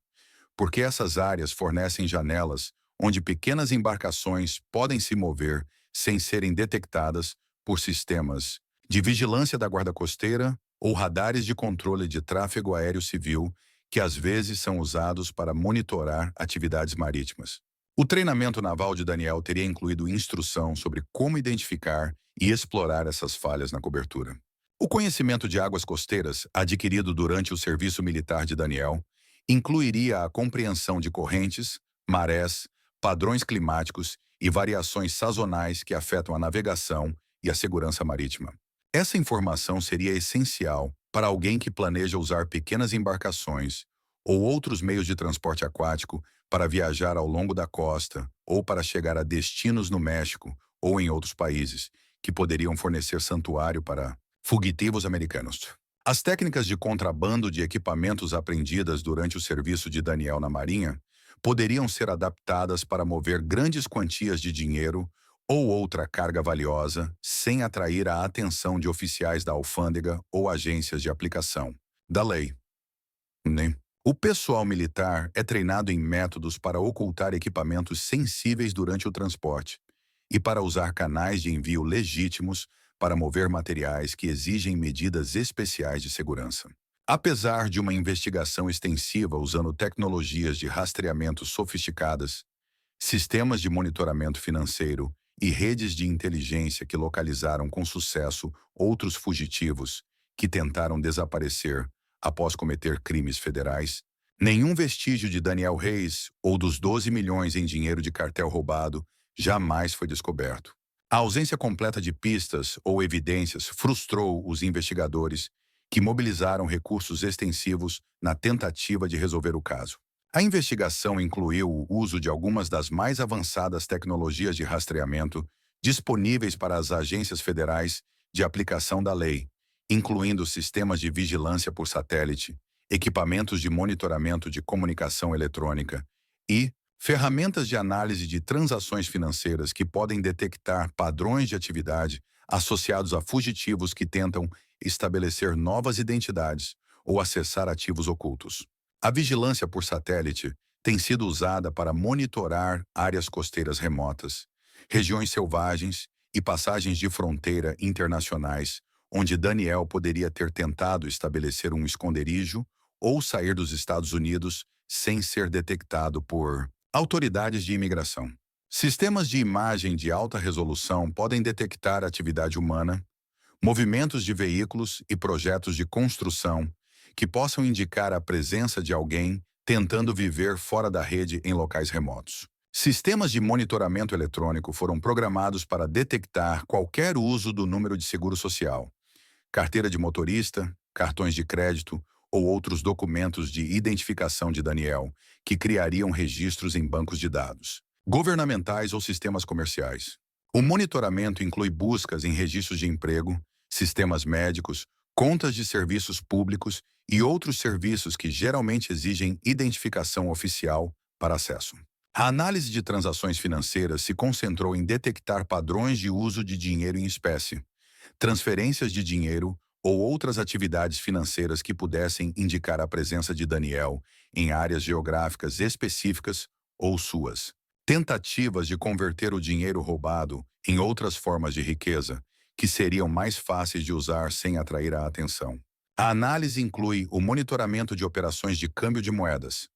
A: porque essas áreas fornecem janelas onde pequenas embarcações podem se mover sem serem detectadas por sistemas de vigilância da Guarda Costeira ou radares de controle de tráfego aéreo civil que às vezes são usados para monitorar atividades marítimas. O treinamento naval de Daniel teria incluído instrução sobre como identificar e explorar essas falhas na cobertura. O conhecimento de águas costeiras, adquirido durante o serviço militar de Daniel, incluiria a compreensão de correntes, marés, padrões climáticos e variações sazonais que afetam a navegação e a segurança marítima. Essa informação seria essencial para alguém que planeja usar pequenas embarcações ou outros meios de transporte aquático para viajar ao longo da costa ou para chegar a destinos no México ou em outros países, que poderiam fornecer santuário para fugitivos americanos. As técnicas de contrabando de equipamentos apreendidas durante o serviço de Daniel na Marinha poderiam ser adaptadas para mover grandes quantias de dinheiro ou outra carga valiosa sem atrair a atenção de oficiais da alfândega ou agências de aplicação da lei. Né? O pessoal militar é treinado em métodos para ocultar equipamentos sensíveis durante o transporte e para usar canais de envio legítimos para mover materiais que exigem medidas especiais de segurança. Apesar de uma investigação extensiva usando tecnologias de rastreamento sofisticadas, sistemas de monitoramento financeiro e redes de inteligência que localizaram com sucesso outros fugitivos que tentaram desaparecer após cometer crimes federais, nenhum vestígio de Daniel Reis ou dos 12 milhões em dinheiro de cartel roubado jamais foi descoberto. A ausência completa de pistas ou evidências frustrou os investigadores que mobilizaram recursos extensivos na tentativa de resolver o caso. A investigação incluiu o uso de algumas das mais avançadas tecnologias de rastreamento disponíveis para as agências federais de aplicação da lei, incluindo sistemas de vigilância por satélite, equipamentos de monitoramento de comunicação eletrônica e ferramentas de análise de transações financeiras que podem detectar padrões de atividade associados a fugitivos que tentam estabelecer novas identidades ou acessar ativos ocultos. A vigilância por satélite tem sido usada para monitorar áreas costeiras remotas, regiões selvagens e passagens de fronteira internacionais, onde Daniel poderia ter tentado estabelecer um esconderijo ou sair dos Estados Unidos sem ser detectado por autoridades de imigração. Sistemas de imagem de alta resolução podem detectar atividade humana, movimentos de veículos e projetos de construção que possam indicar a presença de alguém tentando viver fora da rede em locais remotos. Sistemas de monitoramento eletrônico foram programados para detectar qualquer uso do número de seguro social, carteira de motorista, cartões de crédito ou outros documentos de identificação de Daniel, que criariam registros em bancos de dados, governamentais ou sistemas comerciais. O monitoramento inclui buscas em registros de emprego, sistemas médicos, contas de serviços públicos e outros serviços que geralmente exigem identificação oficial para acesso. A análise de transações financeiras se concentrou em detectar padrões de uso de dinheiro em espécie, transferências de dinheiro ou outras atividades financeiras que pudessem indicar a presença de Daniel em áreas geográficas específicas ou suas. Tentativas de converter o dinheiro roubado em outras formas de riqueza, que seriam mais fáceis de usar sem atrair a atenção. A análise inclui o monitoramento de operações de câmbio de moedas,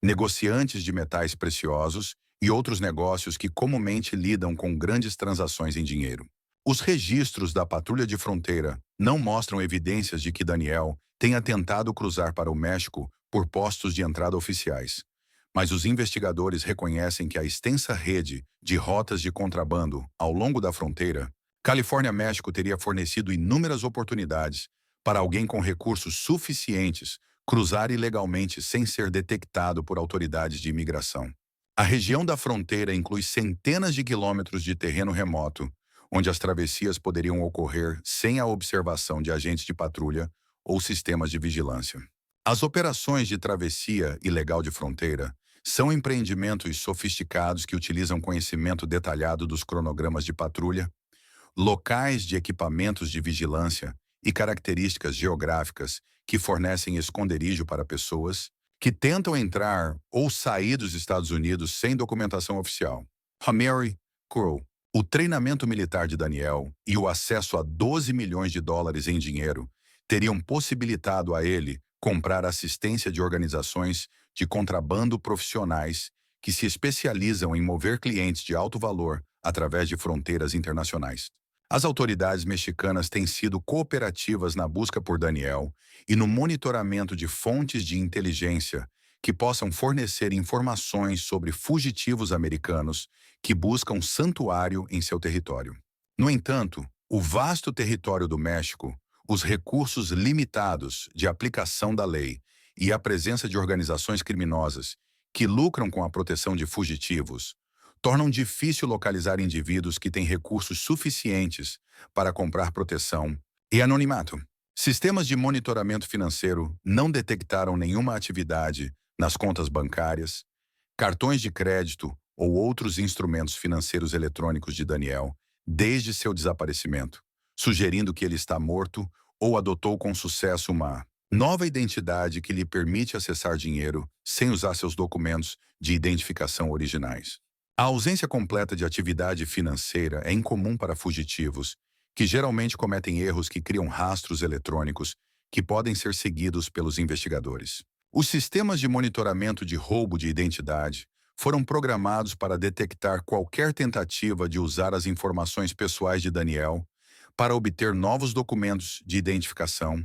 A: negociantes de metais preciosos e outros negócios que comumente lidam com grandes transações em dinheiro. Os registros da patrulha de fronteira não mostram evidências de que Daniel tenha tentado cruzar para o México por postos de entrada oficiais. Mas os investigadores reconhecem que a extensa rede de rotas de contrabando ao longo da fronteira, Califórnia-México teria fornecido inúmeras oportunidades para alguém com recursos suficientes cruzar ilegalmente sem ser detectado por autoridades de imigração. A região da fronteira inclui centenas de quilômetros de terreno remoto, onde as travessias poderiam ocorrer sem a observação de agentes de patrulha ou sistemas de vigilância. As operações de travessia ilegal de fronteira são empreendimentos sofisticados que utilizam conhecimento detalhado dos cronogramas de patrulha, locais de equipamentos de vigilância e características geográficas que fornecem esconderijo para pessoas que tentam entrar ou sair dos Estados Unidos sem documentação oficial. Hamari Crow. O treinamento militar de Daniel e o acesso a 12 milhões de dólares em dinheiro teriam possibilitado a ele comprar assistência de organizações de contrabando profissionais que se especializam em mover clientes de alto valor através de fronteiras internacionais. As autoridades mexicanas têm sido cooperativas na busca por Daniel e no monitoramento de fontes de inteligência que possam fornecer informações sobre fugitivos americanos que buscam santuário em seu território. No entanto, o vasto território do México, os recursos limitados de aplicação da lei e a presença de organizações criminosas que lucram com a proteção de fugitivos tornam difícil localizar indivíduos que têm recursos suficientes para comprar proteção e anonimato. Sistemas de monitoramento financeiro não detectaram nenhuma atividade nas contas bancárias, cartões de crédito ou outros instrumentos financeiros eletrônicos de Daniel desde seu desaparecimento, sugerindo que ele está morto ou adotou com sucesso uma nova identidade que lhe permite acessar dinheiro sem usar seus documentos de identificação originais. A ausência completa de atividade financeira é incomum para fugitivos, que geralmente cometem erros que criam rastros eletrônicos que podem ser seguidos pelos investigadores. Os sistemas de monitoramento de roubo de identidade foram programados para detectar qualquer tentativa de usar as informações pessoais de Daniel para obter novos documentos de identificação,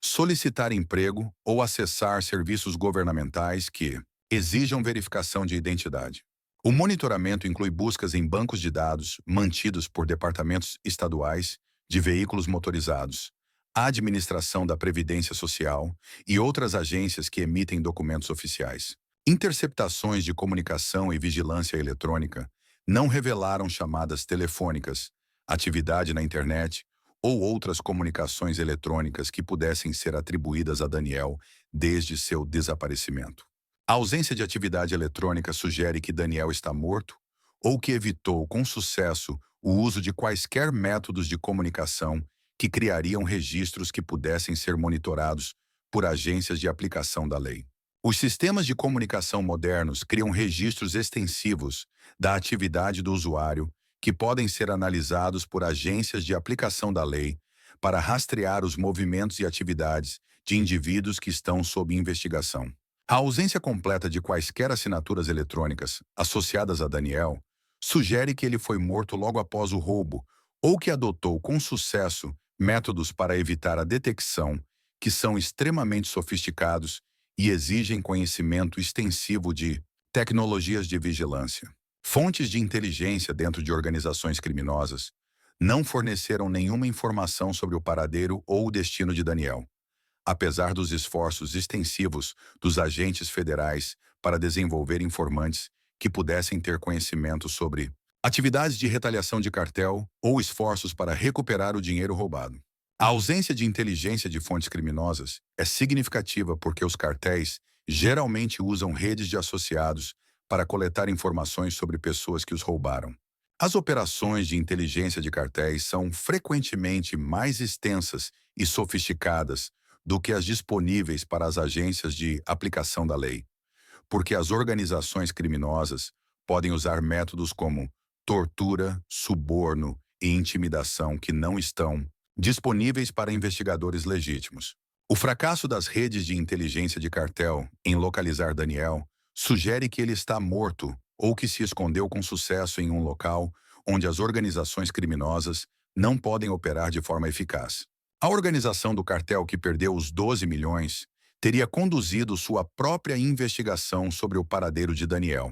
A: solicitar emprego ou acessar serviços governamentais que exijam verificação de identidade. O monitoramento inclui buscas em bancos de dados mantidos por departamentos estaduais de veículos motorizados, a administração da Previdência Social e outras agências que emitem documentos oficiais. Interceptações de comunicação e vigilância eletrônica não revelaram chamadas telefônicas, atividade na internet ou outras comunicações eletrônicas que pudessem ser atribuídas a Daniel desde seu desaparecimento. A ausência de atividade eletrônica sugere que Daniel está morto ou que evitou com sucesso o uso de quaisquer métodos de comunicação que criariam registros que pudessem ser monitorados por agências de aplicação da lei. Os sistemas de comunicação modernos criam registros extensivos da atividade do usuário que podem ser analisados por agências de aplicação da lei para rastrear os movimentos e atividades de indivíduos que estão sob investigação. A ausência completa de quaisquer assinaturas eletrônicas associadas a Daniel sugere que ele foi morto logo após o roubo ou que adotou com sucesso métodos para evitar a detecção que são extremamente sofisticados e exigem conhecimento extensivo de tecnologias de vigilância. Fontes de inteligência dentro de organizações criminosas não forneceram nenhuma informação sobre o paradeiro ou o destino de Daniel, apesar dos esforços extensivos dos agentes federais para desenvolver informantes que pudessem ter conhecimento sobre atividades de retaliação de cartel ou esforços para recuperar o dinheiro roubado. A ausência de inteligência de fontes criminosas é significativa porque os cartéis geralmente usam redes de associados para coletar informações sobre pessoas que os roubaram. As operações de inteligência de cartéis são frequentemente mais extensas e sofisticadas do que as disponíveis para as agências de aplicação da lei, porque as organizações criminosas podem usar métodos como tortura, suborno e intimidação que não estão disponíveis para investigadores legítimos. O fracasso das redes de inteligência de cartel em localizar Daniel sugere que ele está morto ou que se escondeu com sucesso em um local onde as organizações criminosas não podem operar de forma eficaz. A organização do cartel que perdeu os 12 milhões teria conduzido sua própria investigação sobre o paradeiro de Daniel,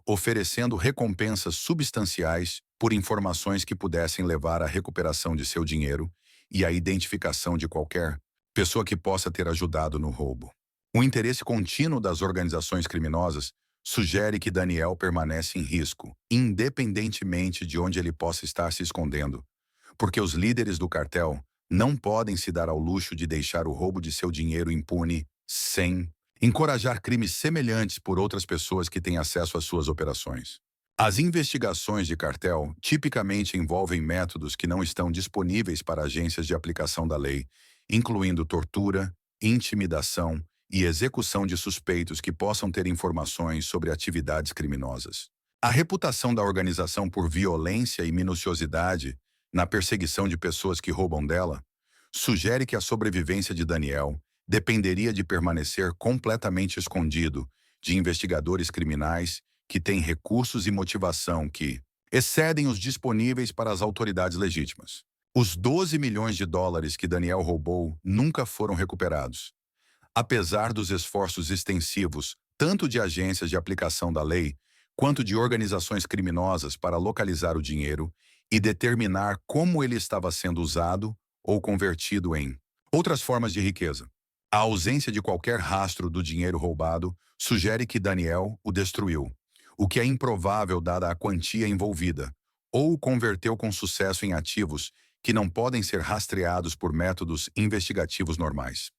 A: oferecendo recompensas substanciais por informações que pudessem levar à recuperação de seu dinheiro e à identificação de qualquer pessoa que possa ter ajudado no roubo. O interesse contínuo das organizações criminosas sugere que Daniel permanece em risco, independentemente de onde ele possa estar se escondendo, porque os líderes do cartel não podem se dar ao luxo de deixar o roubo de seu dinheiro impune sem encorajar crimes semelhantes por outras pessoas que têm acesso às suas operações. As investigações de cartel tipicamente envolvem métodos que não estão disponíveis para agências de aplicação da lei, incluindo tortura, intimidação e execução de suspeitos que possam ter informações sobre atividades criminosas. A reputação da organização por violência e minuciosidade na perseguição de pessoas que roubam dela sugere que a sobrevivência de Daniel dependeria de permanecer completamente escondido de investigadores criminais que têm recursos e motivação que excedem os disponíveis para as autoridades legítimas. Os 12 milhões de dólares que Daniel roubou nunca foram recuperados, apesar dos esforços extensivos tanto de agências de aplicação da lei quanto de organizações criminosas para localizar o dinheiro e determinar como ele estava sendo usado ou convertido em outras formas de riqueza. A ausência de qualquer rastro do dinheiro roubado sugere que Daniel o destruiu, o que é improvável dada a quantia envolvida, ou o converteu com sucesso em ativos que não podem ser rastreados por métodos investigativos normais.